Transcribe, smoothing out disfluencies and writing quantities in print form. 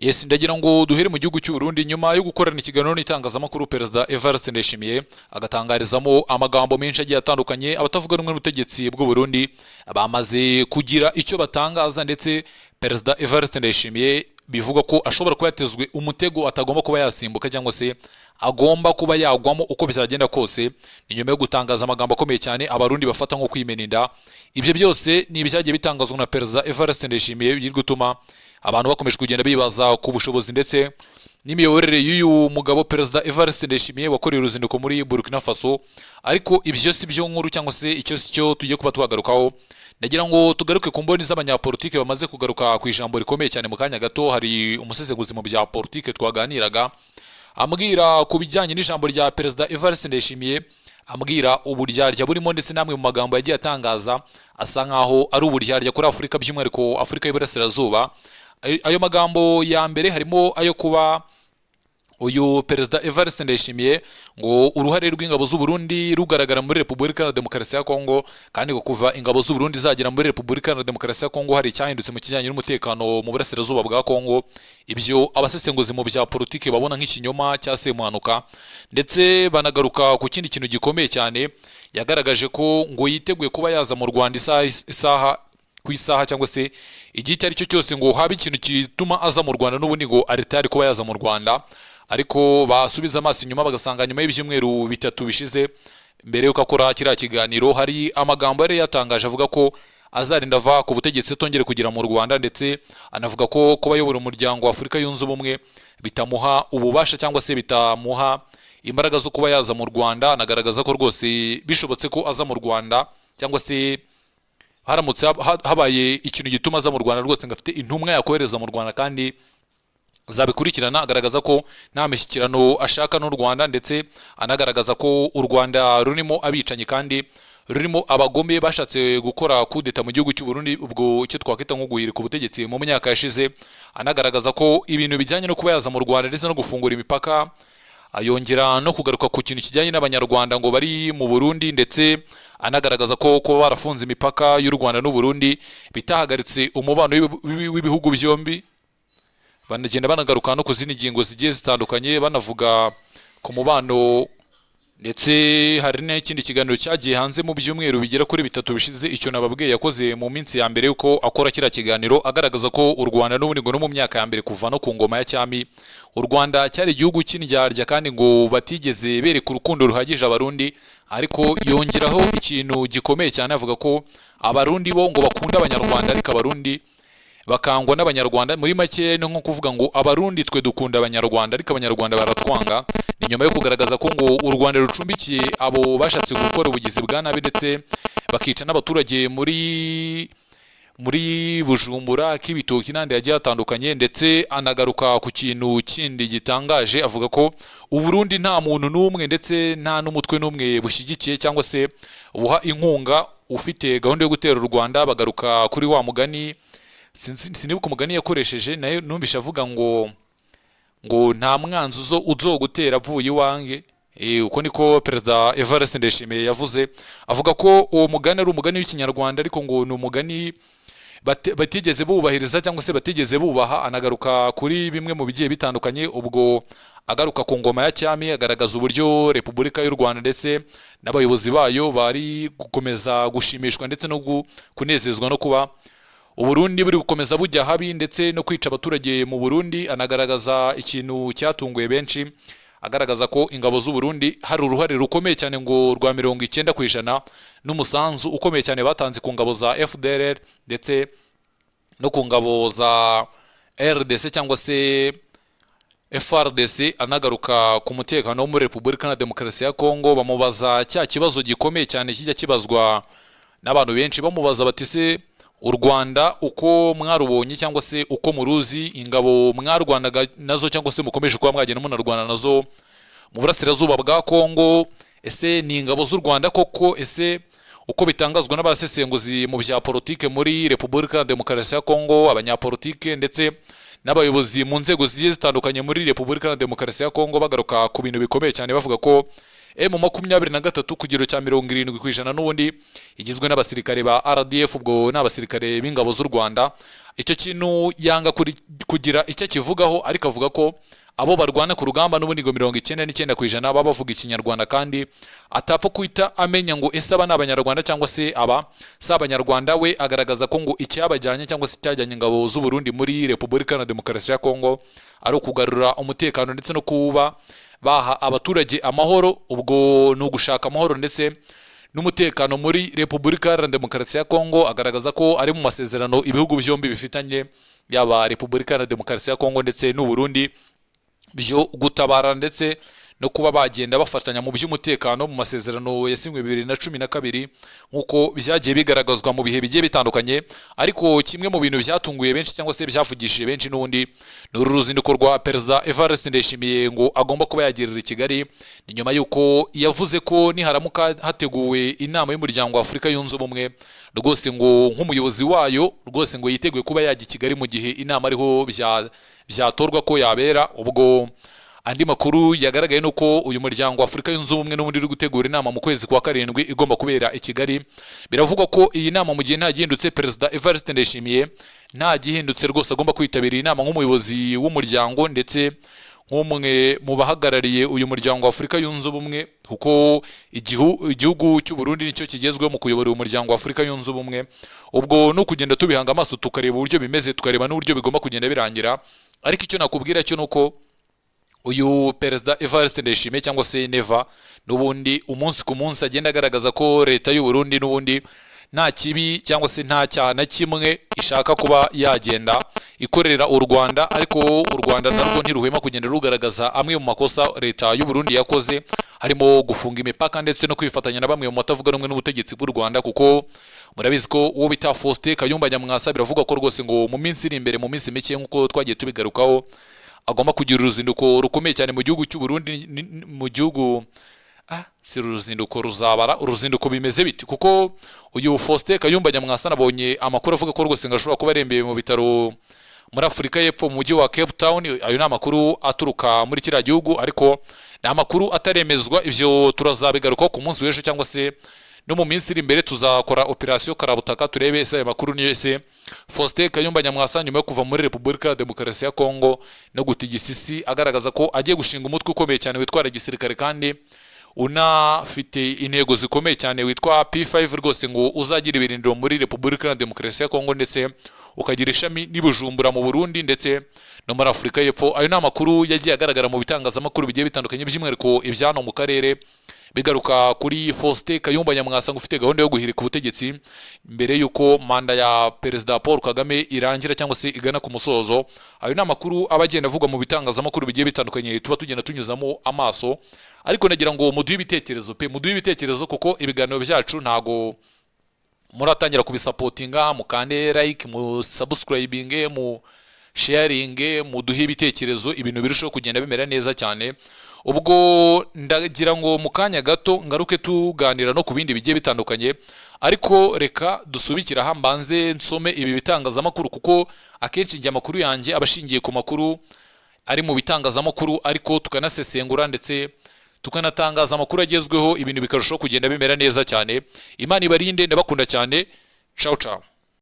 Yes, ndagira ngo duhere mu gihugu cy'u Burundi nyuma yo gukorana ikiganiro n'itangazamakuru Perezida Evariste Ndayishimiye agatangarizamo amagambo menshi agiye atandukanye abatavuga rumwe n'ubutegetsi bw'u Burundi bamaze kugira icyo batangaza, ndetse Perezida Evariste Ndayishimiye bivuga ko ashobora kuba yatezwe umutego atagomba kuba yasimbuka cyangwa se agomba kuba yagwamo uko bizagenda kose. Ni nyuma yo gutangaza amagambo akomeye cyane abarundi bafata nko kwimena inda. Ibyo byose ni ibyagiye bitangazwa na Perezida Evariste Ndayishimiye biri gutuma abantu bakomeje kugenda bibaza ku bushobozi ndetse n'imiyoborere y'uyu mugabo Perezida Evariste Ndayishimiye wakoreye uruzinduko muri Burkina Faso. Ariko ibyo si byo nkuru cyangwa se icyo si cyo tugiye kuba twagarukaho. Ndagira ngo tugaruke ku mboni z'abanyapolitike bamaze kugaruka ku ijambo rikomeye cyane. Mu kanya gato hari umusesenguzi mu bya politike twaganiraga ambwira ku bijyanye n'ijambo rya Perezida Evariste Ndayishimiye, ambwira uburyarya burimo ndetse namwe mu magambo yagiye atangaza asa nkaho ari uburyarya kuri Afurika, by'umwihariko Afurika y'Iburasirazuba. Ayo magambo ya mbere harimo ayo kuba uyu Perezida Evariste Ndayishimiye ngo uruhare rw'ingabo z'u Burundi rugaragara muri Repubulika ya Demokarasi ya Kongo, kandi ngo kuva ingabo z'u Burundi zagera muri Repubulika ya Demokarasi ya Kongo hari icyahindutse mu kijyanye n'umutekano mu burasirazuba bwa Kongo. Ibyo abasesenguzi mu bya politiki babona nk'ikinyoma cya semuhanuka, ndetse banagaruka ku kindi kintu gikomeye cyane. Yagaragaje ko ngo yiteguye kuba yaza mu Rwanda isaha ku isaha cyangwa se igihe icyo ari cyo cyose ngo habe ikintu gituma aza mu Rwanda, n'ubundi ngo aritari kuba yaza mu Rwanda. Ariko basubiza amaso inyuma bagasanga nyuma y'ibyumweru bitatu bishize mbere yuko akora kiriya kiganiro hari amagambo yari yatangaje avuga ko azarinda ava ku butegetsi atongere kugera mu Rwanda, ndetse anavuga ko kuba ayobora umuryango wa Afurika yunze ubumwe bitamuha ububasha cyangwa se bitamuha imbaraga zo kuba yaza mu Rwanda. Anagaragaza ko rwose bishobotse ko aza mu Rwanda cyangwa se haramutse habaye ikintu gituma aza mu Rwanda, rwose ngafite intumwa yakohereza mu Rwanda kandi zabikurikirana. Agaragaza ko nta mishyikirano ashaka n'u Rwanda, ndetse anagaragaza ko u Rwanda rurimo abicanyi kandi rurimo abagome bashatse gukora kudeta mu gihugu cy'u Burundi, ubwo icyo twakwita nko guhirika ubutegetsi mu myaka yashize. Anagaragaza ko ibintu bijyanye no kuba yaza mu Rwanda ndetse no gufungura imipaka, ayongera no kugaruka ku kintu kijyanye n'abanyarwanda ngo bari mu Burundi, ndetse anagaragaza ko kuba barafunze imipaka y'u Rwanda n'u Burundi bitahagaritse umubano w'ibihugu byombi. Banagenda banagaruka no ku zindi ngingo zigiye zitandukanye banavuga ku mubano, ndetse hari n'ikindi kiganiro cyagiye hanze mu byumweru bigera kuri bitatu bishize. Icyo nababwiye yakoze mu minsi ya mbere yuko akora kiriya kiganiro, agaragaza ko u Rwanda n'ubundi ngo no mu myaka ya mbere kuva no ku ngoma ya cyami u Rwanda cyari igihugu cy'indyarya kandi ngo batigeze bereka urukundo ruhagije abarundi. Ariko yongeraho ikintu gikomeye cyane avuga ko abarundi bo ngo bakunda abanyarwanda ariko abarundi bakangwa n'abanyarwanda. Muri make no nko kuvuga ngo abarundi twe dukunda abanyarwanda ariko abanyarwanda baratwanga. Ni nyuma yo kugaragaza ko ngo u Rwanda rucumbikiye abo bashatse gukora ubugizi bwa nabi ndetse bakica n'abaturage muri Bujumbura, Kibitoki n'andi yagiye atandukanye. Ndetse anagaruka ku kintu kindi gitangaje avuga ko u Burundi nta muntu n'umwe ndetse nta n'umutwe n'umwe bushyigikiye cyangwa se buha inkunga ufite gahunda yo gutera u Rwanda. Bagaruka kuri wa mugani, sinibuka umugani yakoresheje nayo numvisha avuga ngo nta mwanzi uzogutera avuye iwange. Uko niko Perezida Evariste Ndayishimiye yavuze, avuga ko uwo mugani ari umugani w'ikinyarwanda ariko ngo ni umugani batigeze bubahiriza cyangwa se batigeze bubaha. Anagaruka kuri bimwe mu bigiye bitandukanye, ubwo agaruka ku ngoma ya cyami, agaragaza uburyo Repubulika y'u Rwanda ndetse n'abayobozi bayo bari gukomeza gushimishwa ndetse no kunezezwa no kuba u Burundi buri gukomeza bujya habi ndetse no kwica abaturage mu Burundi. Anagaragaza ikintu cyatunguye benshi, agaragaza ko ingabo z'u Burundi hari uruhare rukomeye cyane ngo rwa 90% n'umusanzu ukomeye cyane batanze ku ngabo za FDLR ndetse no ku ngabo za RDC cyangwa se FRDC. Anagaruka ku mutekano wo muri Repubulika ya Demokarasi ya Kongo, bamubaza cya kibazo gikomeye cyane kijya kibazwa n'abantu benshi, bamubaza bati se u Rwanda uko mwarubonye cyangwa se uko muruzi, ingabo mwarwanaga nazo cyangwa se mukomeje kuba mwagenda munarwana nazo mu burasirazuba bwa Kongo, ese ni ingabo z'u Rwanda koko? Ese uko bitangazwa n'abasesenguzi mu bya politike muri Repubulika ya Demokarasi ya Kongo, abanyapolitike ndetse n'abayobozi mu nzego zigiye zitandukanye muri Repubulika na Demokarasi ya Kongo bagaruka ku bintu bikomeye cyane bavuga ko M23 ku kigero cya 70% n'ubundi igizwe n'abasirikare ba RDF, ubwo n'abasirikare b'ingabo z'u Rwanda. Icyo kintu yanga kugira icyo kivugaho, ariko avuga ko abo barwana ku rugamba n'ubundi ngo 99% baba bavuga ikinyarwanda, kandi atapfa kwita amenya ngo ese aba n'abanyarwanda cyangwa se aba si abanyarwanda. We agaragaza ko ngo icyabajyanye cyangwa se cyajyanye ingabo z'u Burundi muri Repubulika na Demokarasi ya Kongo ari ukugarura umutekano ndetse no kuba baha abaturage amahoro. Ubwo ni ugushaka amahoro ndetse n'umutekano muri Repubulika na Demokarasi ya Kongo. Agaragaza ko ari mu masezerano ibihugu byombi bifitanye, yaba Repubulika na Demokarasi ya Kongo ndetse n'u Burundi, byo gutabara ndetse no kuba bagenda bafatanya mu by'umutekano mu masezerano yasinywe 2012 nk'uko byagiye bigaragazwa mu bihe bigiye bitandukanye. Ariko kimwe mu bintu byatunguye benshi cyangwa se byavugishije benshi n'ubundi ni uru ruzinduko rwa Perezida Evariste Ndayishimiye ngo agomba kuba yagirira i Kigali. Ni nyuma y'uko yavuze ko niharamuka hateguwe inama y'umuryango wa Afurika yunze ubumwe, rwose ngo nk'umuyobozi wayo rwose ngo yiteguye kuba yajya i Kigali mu gihe inama ariho byatorwa ko yabera. Ubwo andi makuru yagaragaye nuko uyu muryango wa Afurika yunze ubumwe n'ubundi uri gutegura inama mu kwezi kwa karindwi igomba kubera i Kigali. Biravugwa ko iyi nama mu gihe nta gihindutse Perezida Evariste Ndayishimiye nta gihindutse rwose agomba kwitabira inama nk'umuyobozi w'umuryango ndetse nk'umwe mu bahagarariye uyu muryango wa Afurika yunze ubumwe, kuko igihugu cy'u Burundi nicyo kigezweho mu kuyobora uyu muryango wa Afurika yunze ubumwe. Ubwo no kugenda tubihanga amaso tukareba uburyo bimeze, tukareba n'uburyo bigomba kugenda birangira. Ariko icyo nakubwira cyo nuko uyu Perezida Evariste Ndayishimiye cyangwa se Neva n'ubundi umunsi ku munsi agenda agaragaza ko leta y'u Burundi n'ubundi nta kibi cyangwa se nta cyaha na kimwe ishaka kuba yagenda ikorera u Rwanda. Ariko u Rwanda narwo ntiruhema kugenda rugaragaza amwe mu makosa leta y'u Burundi yakoze, harimo gufunga imipaka ndetse no kwifatanya na bamwe mu batavuga rumwe n'ubutegetsi bw'u Rwanda. Kuko murabizi ko uwo bita Faustin Kayumba Nyamwasa biravuga ko rwose ngo mu minsi iri imbere, mu minsi mike nk'uko twagiye tubigarukaho, agomba kugira uruzinduko rukomeye cyane mu gihugu cy'u Burundi. Mu gihugu si uruzinduko ruzabara, uruzinduko bimeze biti? Kuko uyu Faustin Kayumba Nyamwasa nabonye amakuru avuga ko rwose ngo ashobora kuba arembeye mu bitaro muri Afurika y'Epfo mu mujyi wa Cape Town. Ayo ni amakuru aturuka muri kiriya gihugu, ariko ni amakuru ataremezwa. Ibyo turazabigarukaho ku munsi w'ejo cyangwa se no mu minsi iri imbere. Tuzakora operasiyo karabutaka turebe ese ayo makuru niyo ese Faustin Kayumba Nyamwasa nyuma yo kuva muri Repubulika ya Demokarasi ya Kongo no gutigisa isi agaragaza ko agiye gushinga umutwe ukomeye cyane witwara gisirikare kandi unafite intego zikomeye cyane witwa P5, rwose ngo uzagira ibirindiro muri Repubulika ya Demokarasi ya Kongo ndetse ukagira ishami n'Ibujumbura mu Burundi ndetse no muri Afurika y'Epfo. Ayo ni amakuru yagiye agaragara mu bitangazamakuru bigiye bitandukanye, by'umwihariko ibyano mu karere, bigaruka kuri Faustin Kayumba Nyamwasa ngo ufite gahunda yo guhirika ubutegetsi mbere y'uko manda ya Perezida Paul Kagame irangira cyangwa se igana ku musozo. Ayo ni amakuru aba agenda avugwa mu bitangazamakuru bigiye bitandukanye tuba tugenda tunyuzamo amaso. Ariko nagira ngo muduhe ibitekerezo muduhe ibitekerezo, kuko ibiganiro byacu ntago muratangira kubisapotinga, mukande like, mu subscribing, mu sharing, muduhe ibitekerezo, ibintu birushaho kugenda bimera neza cyane. Ubwo ndagira ngo mu kanya gato ngaruke tuganira no ku bindi bigiye bitandukanye, ariko reka dusubikira aha mbanze nsome ibi bitangazamakuru, kuko akenshi njye amakuru yanjye abashingiye ku makuru ari mu bitangazamakuru, ariko tukanasesengura ndetse tukanatangaza amakuru agezweho, ibintu bikarushaho kugenda bimera neza cyane. Imana ibarinde, ndabakunda cyane. Ciao ciao.